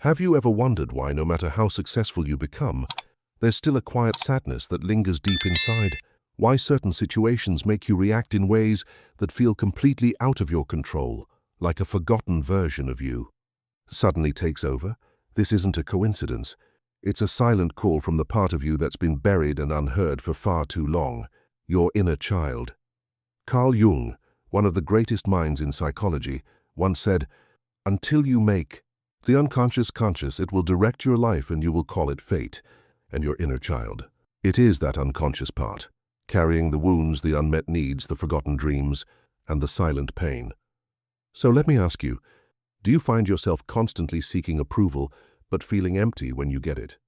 Have you ever wondered why, no matter how successful you become, there's still a quiet sadness that lingers deep inside? Why certain situations make you react in ways that feel completely out of your control, like a forgotten version of you suddenly takes over? This isn't a coincidence. It's a silent call from the part of you that's been buried and unheard for far too long, your inner child. Carl Jung, one of the greatest minds in psychology, once said, "Until you make the unconscious conscious, it will direct your life and you will call it fate." And your inner child, it is that unconscious part, carrying the wounds, the unmet needs, the forgotten dreams, and the silent pain. So let me ask you, do you find yourself constantly seeking approval but feeling empty when you get it?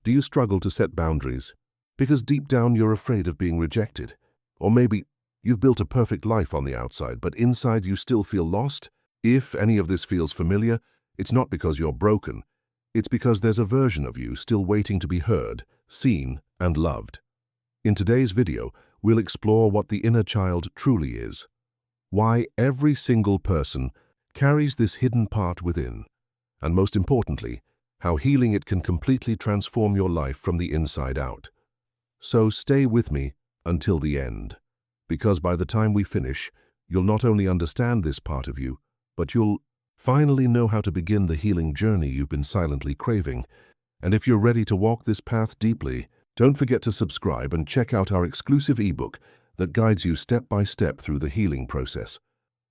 Do you struggle to set boundaries because deep down you're afraid of being rejected? Or maybe you've built a perfect life on the outside, but inside you still feel lost? If any of this feels familiar, it's not because you're broken. It's because there's a version of you still waiting to be heard, seen, and loved. In today's video, we'll explore what the inner child truly is, why every single person carries this hidden part within, and most importantly, how healing it can completely transform your life from the inside out. So stay with me until the end, because by the time we finish, you'll not only understand this part of you, but you'll finally know how to begin the healing journey you've been silently craving. And if you're ready to walk this path deeply, don't forget to subscribe and check out our exclusive ebook that guides you step by step through the healing process.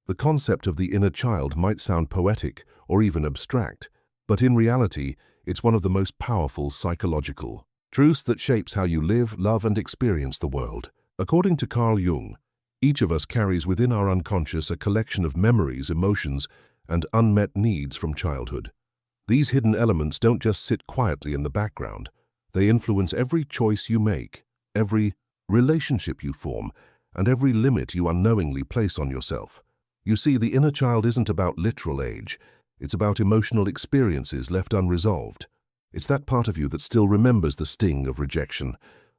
The concept of the inner child might sound poetic or even abstract, but in reality, it's one of the most powerful psychological truths that shapes how you live, love, and experience the world. According to Carl Jung, each of us carries within our unconscious a collection of memories, emotions, and unmet needs from childhood. These hidden elements don't just sit quietly in the background. They influence every choice you make, every relationship you form, and every limit you unknowingly place on yourself. You see, the inner child isn't about literal age. It's about emotional experiences left unresolved. It's that part of you that still remembers the sting of rejection,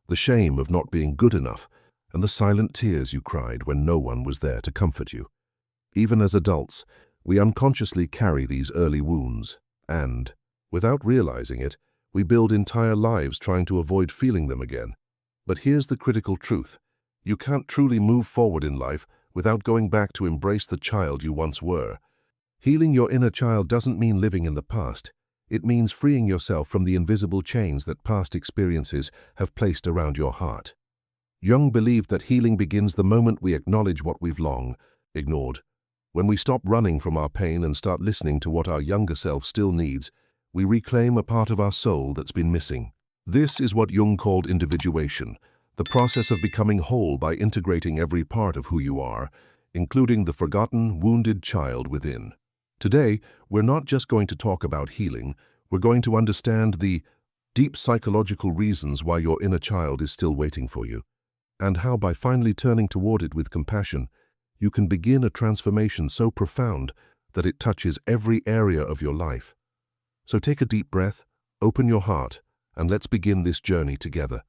the shame of not being good enough, and the silent tears you cried when no one was there to comfort you. Even as adults, we unconsciously carry these early wounds, and, without realizing it, we build entire lives trying to avoid feeling them again. But here's the critical truth. You can't truly move forward in life without going back to embrace the child you once were. Healing your inner child doesn't mean living in the past. It means freeing yourself from the invisible chains that past experiences have placed around your heart. Jung believed that healing begins the moment we acknowledge what we've long ignored. When we stop running from our pain and start listening to what our younger self still needs, we reclaim a part of our soul that's been missing. This is what Jung called individuation, the process of becoming whole by integrating every part of who you are, including the forgotten, wounded child within. Today, we're not just going to talk about healing, we're going to understand the deep psychological reasons why your inner child is still waiting for you, and how by finally turning toward it with compassion, you can begin a transformation so profound that it touches every area of your life. So take a deep breath, open your heart, and let's begin this journey together.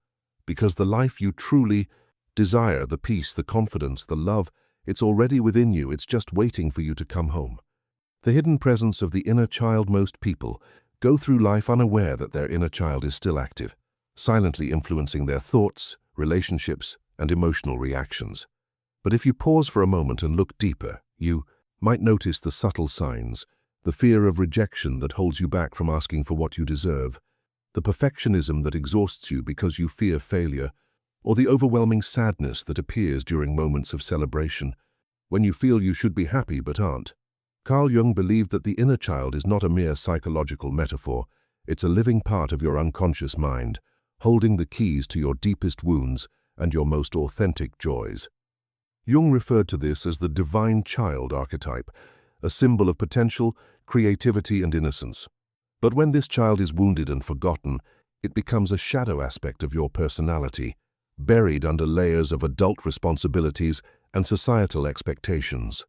Because the life you truly desire, the peace, the confidence, the love, it's already within you, it's just waiting for you to come home. The hidden presence of the inner child. Most people go through life unaware that their inner child is still active, silently influencing their thoughts, relationships, and emotional reactions. But if you pause for a moment and look deeper, you might notice the subtle signs, the fear of rejection that holds you back from asking for what you deserve, the perfectionism that exhausts you because you fear failure, or the overwhelming sadness that appears during moments of celebration, when you feel you should be happy but aren't. Carl Jung believed that the inner child is not a mere psychological metaphor, it's a living part of your unconscious mind, holding the keys to your deepest wounds and your most authentic joys. Jung referred to this as the divine child archetype, a symbol of potential, creativity, and innocence. But when this child is wounded and forgotten, it becomes a shadow aspect of your personality, buried under layers of adult responsibilities and societal expectations.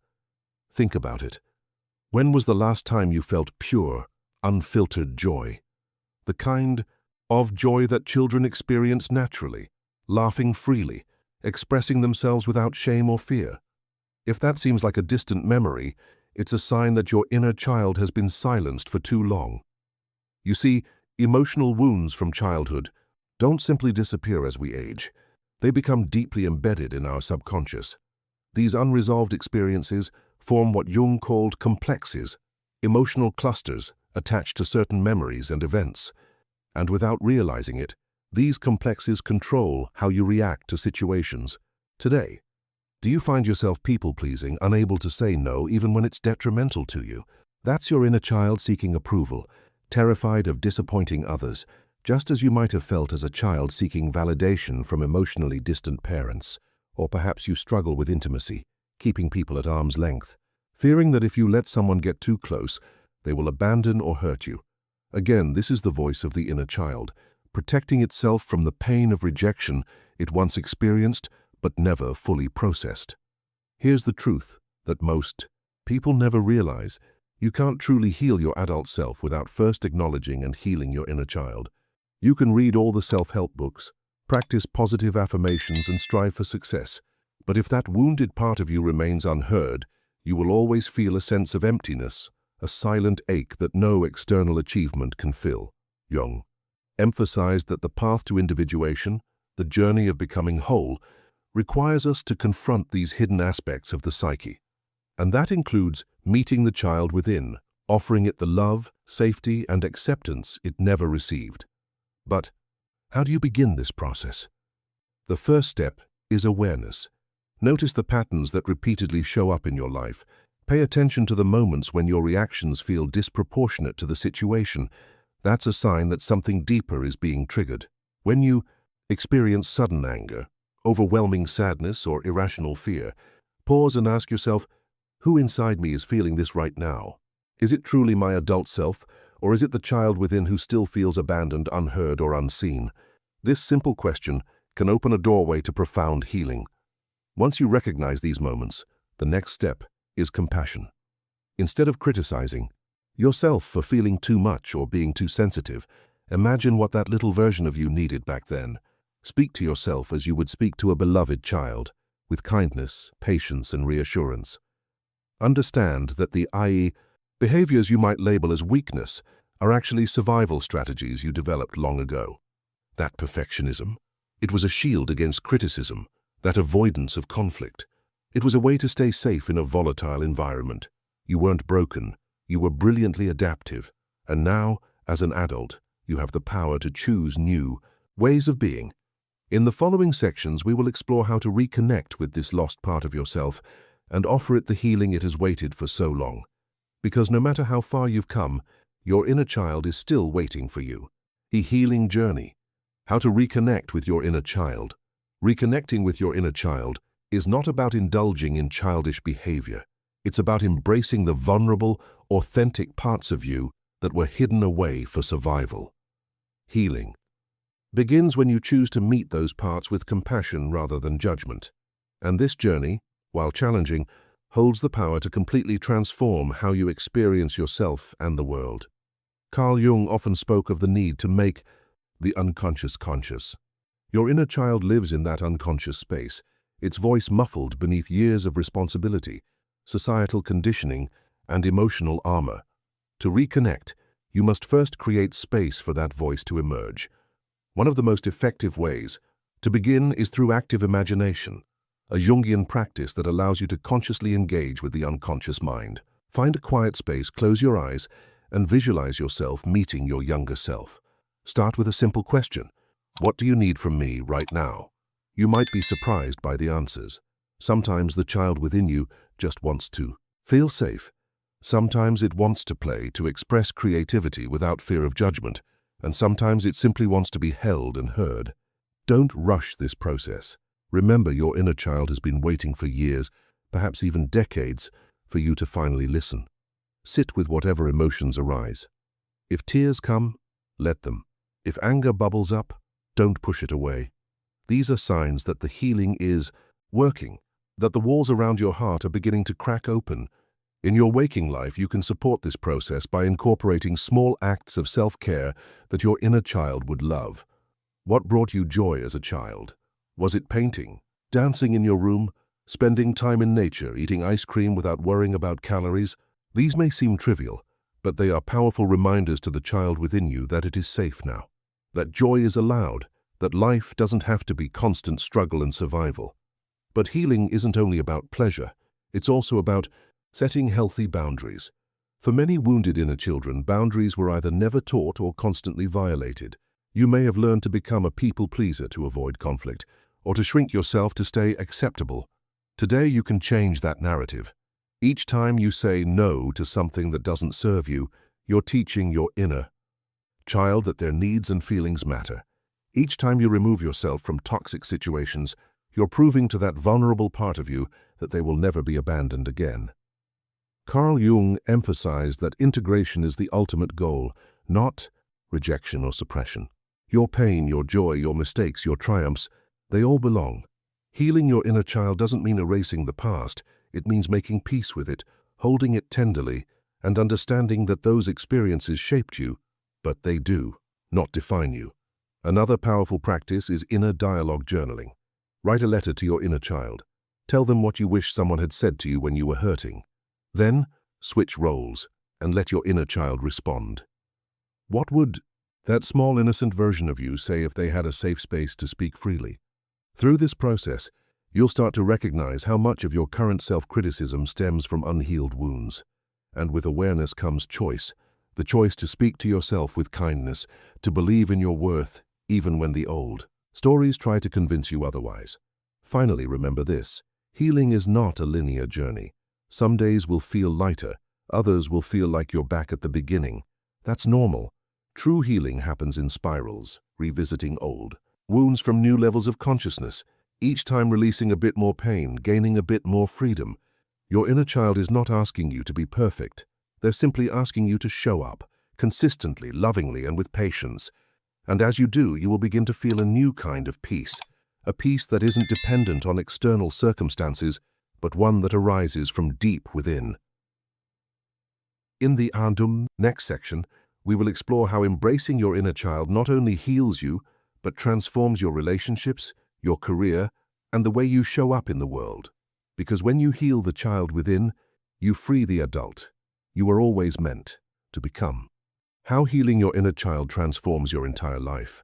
Think about it. When was the last time you felt pure, unfiltered joy? The kind of joy that children experience naturally, laughing freely, expressing themselves without shame or fear. If that seems like a distant memory, it's a sign that your inner child has been silenced for too long. You see, emotional wounds from childhood don't simply disappear as we age. They become deeply embedded in our subconscious. These unresolved experiences form what Jung called complexes, emotional clusters attached to certain memories and events. And without realizing it, these complexes control how you react to situations. Today, do you find yourself people-pleasing, unable to say no even when it's detrimental to you? That's your inner child seeking approval, terrified of disappointing others, just as you might have felt as a child seeking validation from emotionally distant parents. Or perhaps you struggle with intimacy, keeping people at arm's length, fearing that if you let someone get too close, they will abandon or hurt you. Again, this is the voice of the inner child, protecting itself from the pain of rejection it once experienced but never fully processed. Here's the truth that most people never realize. You can't truly heal your adult self without first acknowledging and healing your inner child. You can read all the self-help books, practice positive affirmations and strive for success, but if that wounded part of you remains unheard, you will always feel a sense of emptiness, a silent ache that no external achievement can fill. Jung emphasized that the path to individuation, the journey of becoming whole, requires us to confront these hidden aspects of the psyche. And that includes meeting the child within, offering it the love, safety, and acceptance it never received. But how do you begin this process? The first step is awareness. Notice the patterns that repeatedly show up in your life. Pay attention to the moments when your reactions feel disproportionate to the situation. That's a sign that something deeper is being triggered. When you experience sudden anger, overwhelming sadness, or irrational fear, pause and ask yourself, who inside me is feeling this right now? Is it truly my adult self, or is it the child within who still feels abandoned, unheard, or unseen? This simple question can open a doorway to profound healing. Once you recognize these moments, the next step is compassion. Instead of criticizing yourself for feeling too much or being too sensitive, imagine what that little version of you needed back then. Speak to yourself as you would speak to a beloved child, with kindness, patience, and reassurance. Understand that the behaviors you might label as weakness are actually survival strategies you developed long ago. That perfectionism, it was a shield against criticism, that avoidance of conflict. It was a way to stay safe in a volatile environment. You weren't broken, you were brilliantly adaptive, and now, as an adult, you have the power to choose new ways of being. In the following sections, we will explore how to reconnect with this lost part of yourself and offer it the healing it has waited for so long. Because no matter how far you've come, your inner child is still waiting for you. A healing journey. How to reconnect with your inner child. Reconnecting with your inner child is not about indulging in childish behavior. It's about embracing the vulnerable, authentic parts of you that were hidden away for survival. Healing begins when you choose to meet those parts with compassion rather than judgment. And this journey, while challenging, holds the power to completely transform how you experience yourself and the world. Carl Jung often spoke of the need to make the unconscious conscious. Your inner child lives in that unconscious space, its voice muffled beneath years of responsibility, societal conditioning, and emotional armor. To reconnect, you must first create space for that voice to emerge. One of the most effective ways to begin is through active imagination, a Jungian practice that allows you to consciously engage with the unconscious mind. Find a quiet space, close your eyes, and visualize yourself meeting your younger self. Start with a simple question. What do you need from me right now? You might be surprised by the answers. Sometimes the child within you just wants to feel safe. Sometimes it wants to play, to express creativity without fear of judgment, and sometimes it simply wants to be held and heard. Don't rush this process. Remember, your inner child has been waiting for years, perhaps even decades, for you to finally listen. Sit with whatever emotions arise. If tears come, let them. If anger bubbles up, don't push it away. These are signs that the healing is working, that the walls around your heart are beginning to crack open. In your waking life, you can support this process by incorporating small acts of self-care that your inner child would love. What brought you joy as a child? Was it painting, dancing in your room, spending time in nature, eating ice cream without worrying about calories? These may seem trivial, but they are powerful reminders to the child within you that it is safe now, that joy is allowed, that life doesn't have to be constant struggle and survival. But healing isn't only about pleasure, it's also about setting healthy boundaries. For many wounded inner children, boundaries were either never taught or constantly violated. You may have learned to become a people pleaser to avoid conflict, or to shrink yourself to stay acceptable. Today you can change that narrative. Each time you say no to something that doesn't serve you, you're teaching your inner child that their needs and feelings matter. Each time you remove yourself from toxic situations, you're proving to that vulnerable part of you that they will never be abandoned again. Carl Jung emphasized that integration is the ultimate goal, not rejection or suppression. Your pain, your joy, your mistakes, your triumphs, they all belong. Healing your inner child doesn't mean erasing the past. It means making peace with it, holding it tenderly, and understanding that those experiences shaped you, but they do not define you. Another powerful practice is inner dialogue journaling. Write a letter to your inner child. Tell them what you wish someone had said to you when you were hurting. Then, switch roles and let your inner child respond. What would that small innocent version of you say if they had a safe space to speak freely? Through this process, you'll start to recognize how much of your current self-criticism stems from unhealed wounds. And with awareness comes choice, the choice to speak to yourself with kindness, to believe in your worth, even when the old stories try to convince you otherwise. Finally, remember this: healing is not a linear journey. Some days will feel lighter, others will feel like you're back at the beginning. That's normal. True healing happens in spirals, revisiting old wounds from new levels of consciousness, each time releasing a bit more pain, gaining a bit more freedom. Your inner child is not asking you to be perfect. They're simply asking you to show up, consistently, lovingly, and with patience. And as you do, you will begin to feel a new kind of peace, a peace that isn't dependent on external circumstances, but one that arises from deep within. In the next section, we will explore how embracing your inner child not only heals you, but transforms your relationships, your career, and the way you show up in the world. Because when you heal the child within, you free the adult you were always meant to become. How healing your inner child transforms your entire life.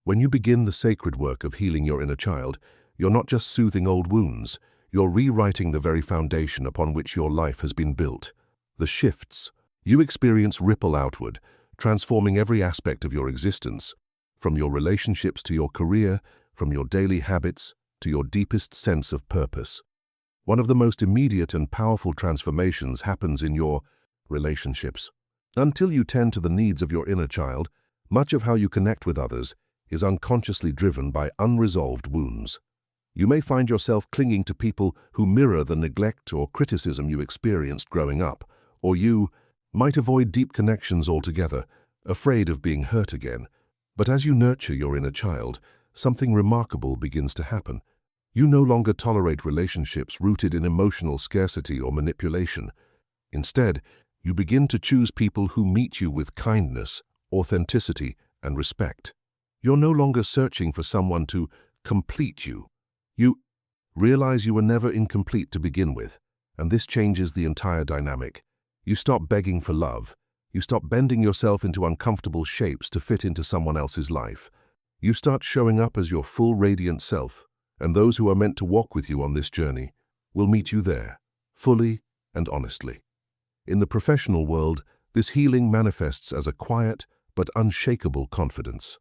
When you begin the sacred work of healing your inner child, you're not just soothing old wounds, you're rewriting the very foundation upon which your life has been built. The shifts you experience ripple outward, transforming every aspect of your existence, from your relationships to your career, from your daily habits to your deepest sense of purpose. One of the most immediate and powerful transformations happens in your relationships. Until you tend to the needs of your inner child, much of how you connect with others is unconsciously driven by unresolved wounds. You may find yourself clinging to people who mirror the neglect or criticism you experienced growing up, or you might avoid deep connections altogether, afraid of being hurt again. But as you nurture your inner child, something remarkable begins to happen. You no longer tolerate relationships rooted in emotional scarcity or manipulation. Instead, you begin to choose people who meet you with kindness, authenticity, and respect. You're no longer searching for someone to complete you. You realize you were never incomplete to begin with, and this changes the entire dynamic. You stop begging for love. You stop bending yourself into uncomfortable shapes to fit into someone else's life. You start showing up as your full radiant self, and those who are meant to walk with you on this journey will meet you there, fully and honestly. In the professional world, this healing manifests as a quiet but unshakable confidence.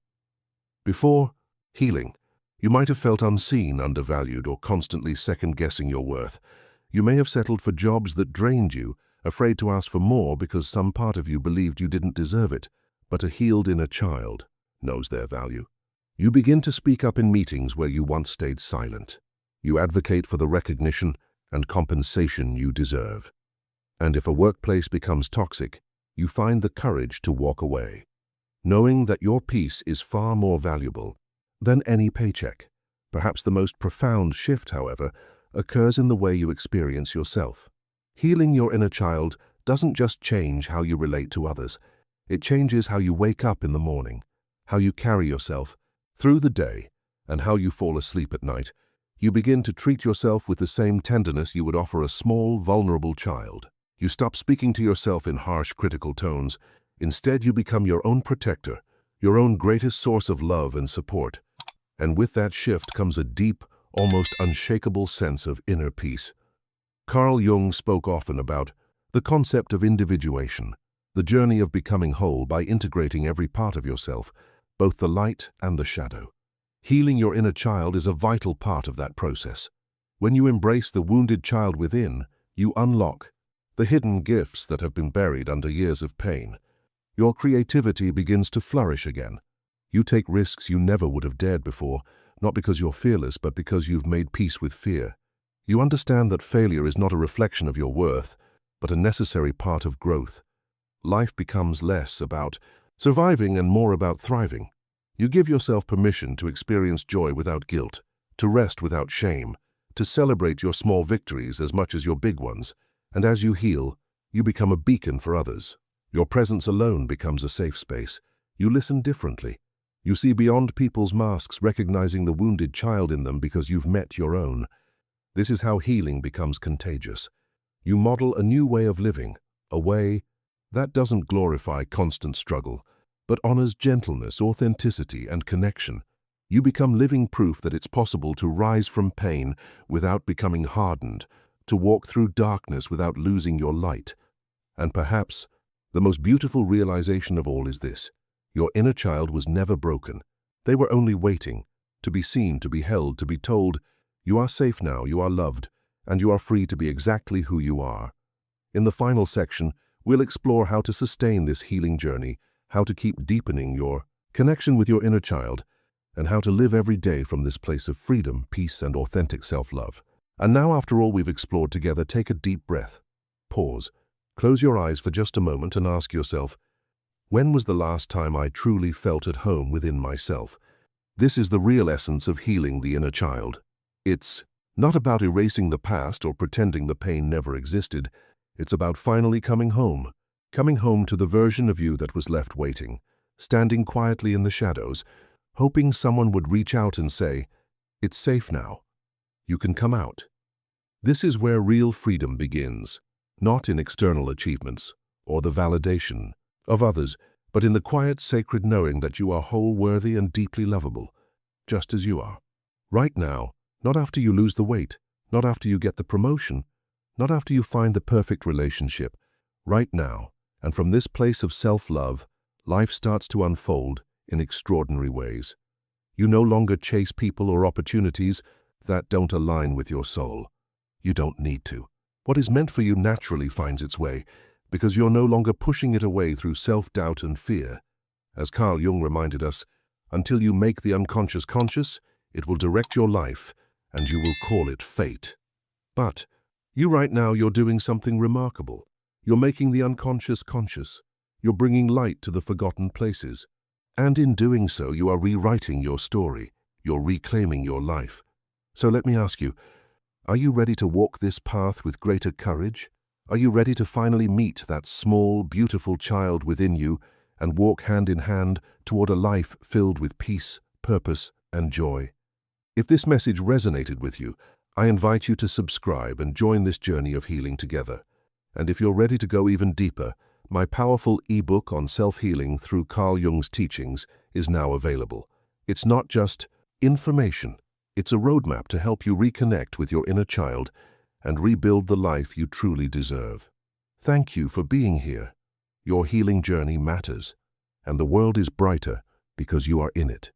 Before healing, you might have felt unseen, undervalued, or constantly second-guessing your worth. You may have settled for jobs that drained you, afraid to ask for more because some part of you believed you didn't deserve it. But a healed inner child knows their value. You begin to speak up in meetings where you once stayed silent. You advocate for the recognition and compensation you deserve. And if a workplace becomes toxic, you find the courage to walk away, knowing that your peace is far more valuable than any paycheck. Perhaps the most profound shift, however, occurs in the way you experience yourself. Healing your inner child doesn't just change how you relate to others. It changes how you wake up in the morning, how you carry yourself through the day, and how you fall asleep at night. You begin to treat yourself with the same tenderness you would offer a small, vulnerable child. You stop speaking to yourself in harsh, critical tones. Instead, you become your own protector, your own greatest source of love and support. And with that shift comes a deep, almost unshakable sense of inner peace. Carl Jung spoke often about the concept of individuation, the journey of becoming whole by integrating every part of yourself, both the light and the shadow. Healing your inner child is a vital part of that process. When you embrace the wounded child within, you unlock the hidden gifts that have been buried under years of pain. Your creativity begins to flourish again. You take risks you never would have dared before, not because you're fearless, but because you've made peace with fear. You understand that failure is not a reflection of your worth, but a necessary part of growth. Life becomes less about surviving and more about thriving. You give yourself permission to experience joy without guilt, to rest without shame, to celebrate your small victories as much as your big ones. And as you heal, you become a beacon for others. Your presence alone becomes a safe space. You listen differently. You see beyond people's masks, recognizing the wounded child in them because you've met your own. This is how healing becomes contagious. You model a new way of living, a way that doesn't glorify constant struggle, but honors gentleness, authenticity, and connection. You become living proof that it's possible to rise from pain without becoming hardened, to walk through darkness without losing your light. And perhaps the most beautiful realization of all is this: your inner child was never broken. They were only waiting to be seen, to be held, to be told, you are safe now, you are loved, and you are free to be exactly who you are. In the final section, we'll explore how to sustain this healing journey, how to keep deepening your connection with your inner child, and how to live every day from this place of freedom, peace, and authentic self-love. And now, after all we've explored together, take a deep breath. Pause. Close your eyes for just a moment and ask yourself, when was the last time I truly felt at home within myself? This is the real essence of healing the inner child. It's not about erasing the past or pretending the pain never existed. It's about finally coming home to the version of you that was left waiting, standing quietly in the shadows, hoping someone would reach out and say, it's safe now. You can come out. This is where real freedom begins, not in external achievements or the validation of others, but in the quiet, sacred knowing that you are whole, worthy, and deeply lovable, just as you are. Right now, not after you lose the weight, not after you get the promotion, not after you find the perfect relationship. Right now, and from this place of self-love, life starts to unfold in extraordinary ways. You no longer chase people or opportunities that don't align with your soul. You don't need to. What is meant for you naturally finds its way, because you're no longer pushing it away through self-doubt and fear. As Carl Jung reminded us, until you make the unconscious conscious, it will direct your life, and you will call it fate. But you right now, you're doing something remarkable. You're making the unconscious conscious. You're bringing light to the forgotten places. And in doing so, you are rewriting your story. You're reclaiming your life. So let me ask you, are you ready to walk this path with greater courage? Are you ready to finally meet that small, beautiful child within you and walk hand in hand toward a life filled with peace, purpose, and joy? If this message resonated with you, I invite you to subscribe and join this journey of healing together. And if you're ready to go even deeper, my powerful ebook on self-healing through Carl Jung's teachings is now available. It's not just information. It's a roadmap to help you reconnect with your inner child and rebuild the life you truly deserve. Thank you for being here. Your healing journey matters, and the world is brighter because you are in it.